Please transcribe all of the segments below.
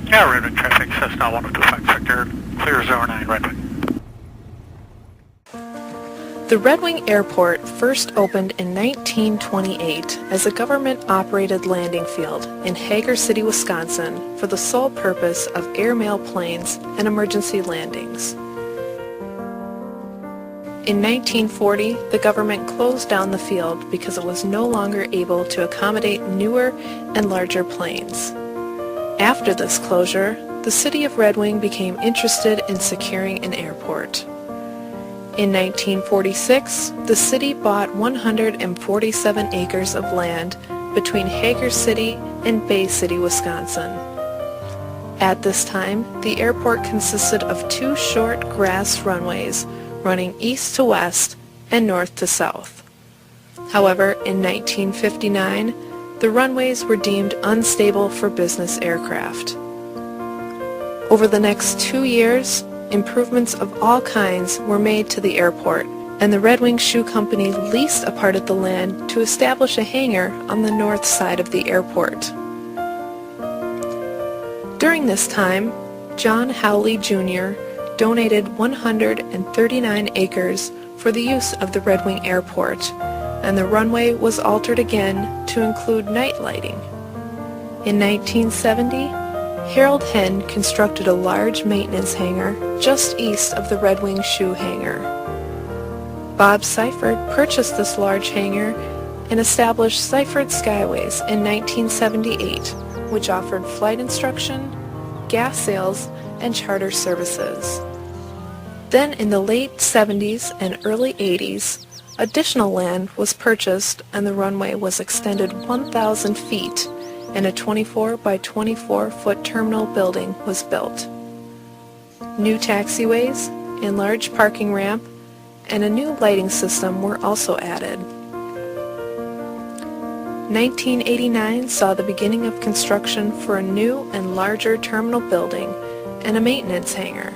Yeah, Red Wing traffic, Cessna 1025 Victor, clear 09 Red Wing. The Red Wing Airport first opened in 1928 as a government-operated landing field in Hager City, Wisconsin for the sole purpose of airmail planes and emergency landings. In 1940, the government closed down the field because it was no longer able to accommodate newer and larger planes. After this closure, the city of Red Wing became interested in securing an airport. In 1946, the city bought 147 acres of land between Hager City and Bay City, Wisconsin. At this time, the airport consisted of two short grass runways running east to west and north to south. However, in 1959, the runways were deemed unstable for business aircraft. Over the next 2 years, improvements of all kinds were made to the airport, and the Red Wing Shoe Company leased a part of the land to establish a hangar on the north side of the airport. During this time, John Howley Jr. donated 139 acres for the use of the Red Wing Airport, and the runway was altered again to include night lighting. In 1970, Harold Henn constructed a large maintenance hangar just east of the Red Wing Shoe Hangar. Bob Seifert purchased this large hangar and established Seifert Skyways in 1978, which offered flight instruction, gas sales, and charter services. Then in the late 70s and early 80s, additional land was purchased and the runway was extended 1,000 feet and a 24 by 24 foot terminal building was built. New taxiways, enlarged parking ramp, and a new lighting system were also added. 1989 saw the beginning of construction for a new and larger terminal building and a maintenance hangar.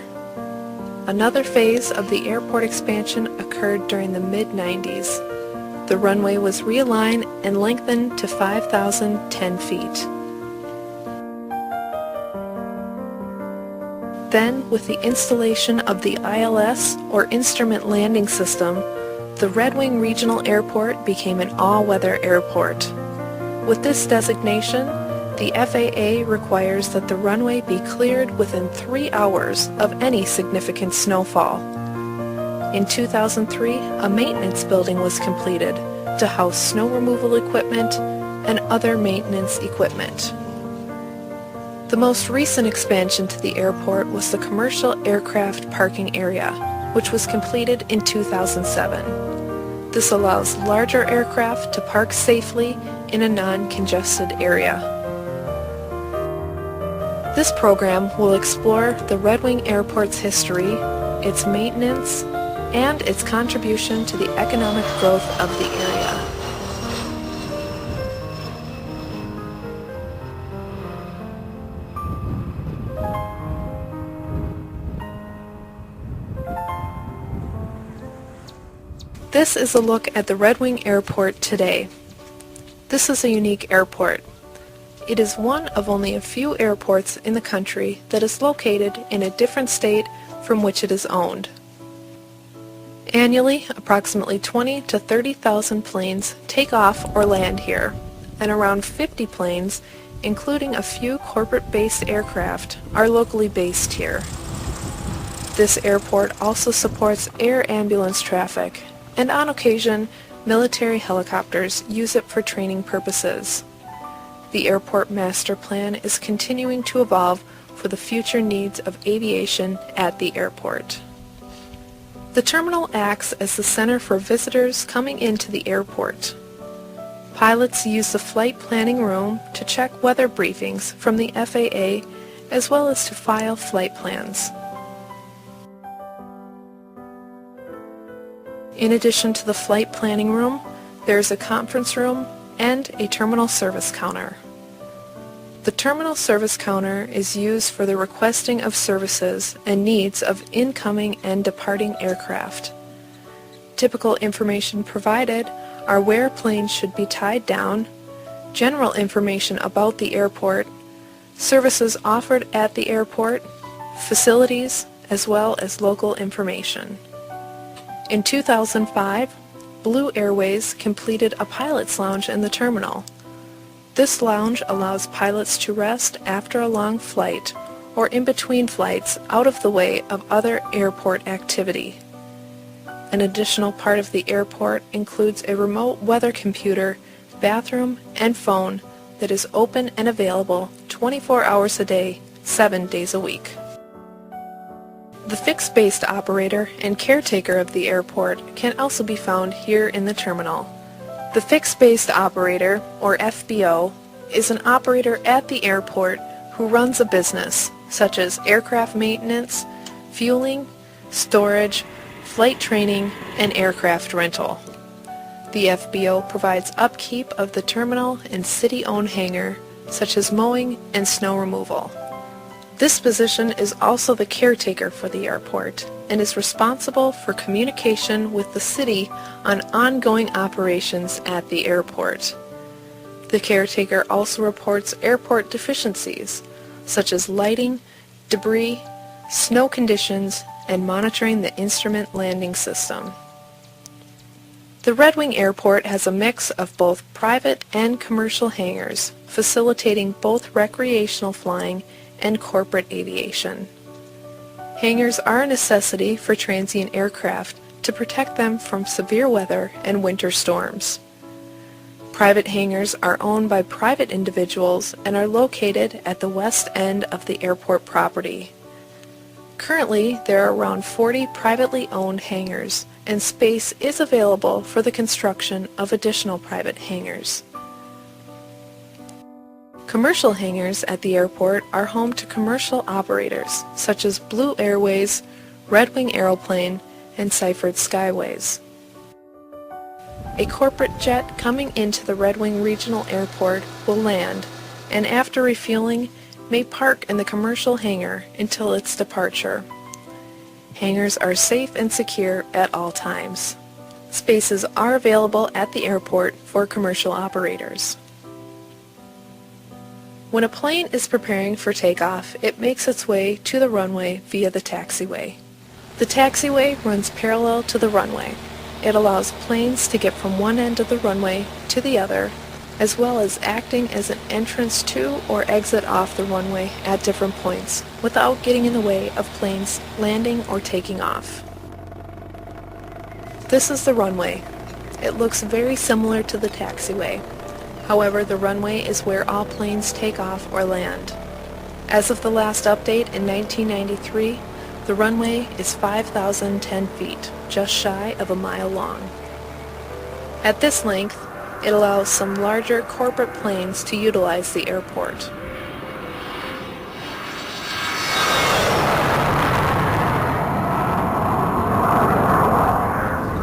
Another phase of the airport expansion occurred during the mid-90s. The runway was realigned and lengthened to 5,010 feet. Then, with the installation of the ILS, or Instrument Landing System, the Red Wing Regional Airport became an all-weather airport. With this designation, the FAA requires that the runway be cleared within 3 hours of any significant snowfall. In 2003, a maintenance building was completed to house snow removal equipment and other maintenance equipment. The most recent expansion to the airport was the commercial aircraft parking area, which was completed in 2007. This allows larger aircraft to park safely in a non-congested area. This program will explore the Red Wing Airport's history, its maintenance, and its contribution to the economic growth of the area. This is a look at the Red Wing Airport today. This is a unique airport. It is one of only a few airports in the country that is located in a different state from which it is owned. Annually, approximately 20 to 30,000 planes take off or land here, and around 50 planes, including a few corporate-based aircraft, are locally based here. This airport also supports air ambulance traffic, and on occasion, military helicopters use it for training purposes. The airport master plan is continuing to evolve for the future needs of aviation at the airport. The terminal acts as the center for visitors coming into the airport. Pilots use the flight planning room to check weather briefings from the FAA as well as to file flight plans. In addition to the flight planning room, there is a conference room and a terminal service counter. The terminal service counter is used for the requesting of services and needs of incoming and departing aircraft. Typical information provided are where planes should be tied down, general information about the airport, services offered at the airport, facilities, as well as local information. In 2005, Blue Airways completed a pilot's lounge in the terminal. This lounge allows pilots to rest after a long flight or in between flights out of the way of other airport activity. An additional part of the airport includes a remote weather computer, bathroom, and phone that is open and available 24 hours a day, 7 days a week. The fixed-based operator and caretaker of the airport can also be found here in the terminal. The fixed-based operator, or FBO, is an operator at the airport who runs a business such as aircraft maintenance, fueling, storage, flight training, and aircraft rental. The FBO provides upkeep of the terminal and city-owned hangar, such as mowing and snow removal. This position is also the caretaker for the airport and is responsible for communication with the city on ongoing operations at the airport. The caretaker also reports airport deficiencies, such as lighting, debris, snow conditions, and monitoring the instrument landing system. The Red Wing Airport has a mix of both private and commercial hangars, facilitating both recreational flying and corporate aviation. Hangars are a necessity for transient aircraft to protect them from severe weather and winter storms. Private hangars are owned by private individuals and are located at the west end of the airport property. Currently, there are around 40 privately owned hangars, and space is available for the construction of additional private hangars. Commercial hangars at the airport are home to commercial operators such as Blue Airways, Red Wing Aeroplane, and Seifert Skyways. A corporate jet coming into the Red Wing Regional Airport will land, and after refueling, may park in the commercial hangar until its departure. Hangars are safe and secure at all times. Spaces are available at the airport for commercial operators. When a plane is preparing for takeoff, it makes its way to the runway via the taxiway. The taxiway runs parallel to the runway. It allows planes to get from one end of the runway to the other, as well as acting as an entrance to or exit off the runway at different points without getting in the way of planes landing or taking off. This is the runway. It looks very similar to the taxiway. However, the runway is where all planes take off or land. As of the last update in 1993, the runway is 5,010 feet, just shy of a mile long. At this length, it allows some larger corporate planes to utilize the airport.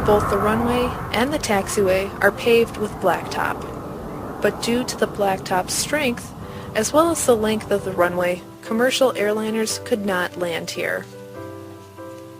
Both the runway and the taxiway are paved with blacktop, but due to the blacktop's strength, as well as the length of the runway, commercial airliners could not land here.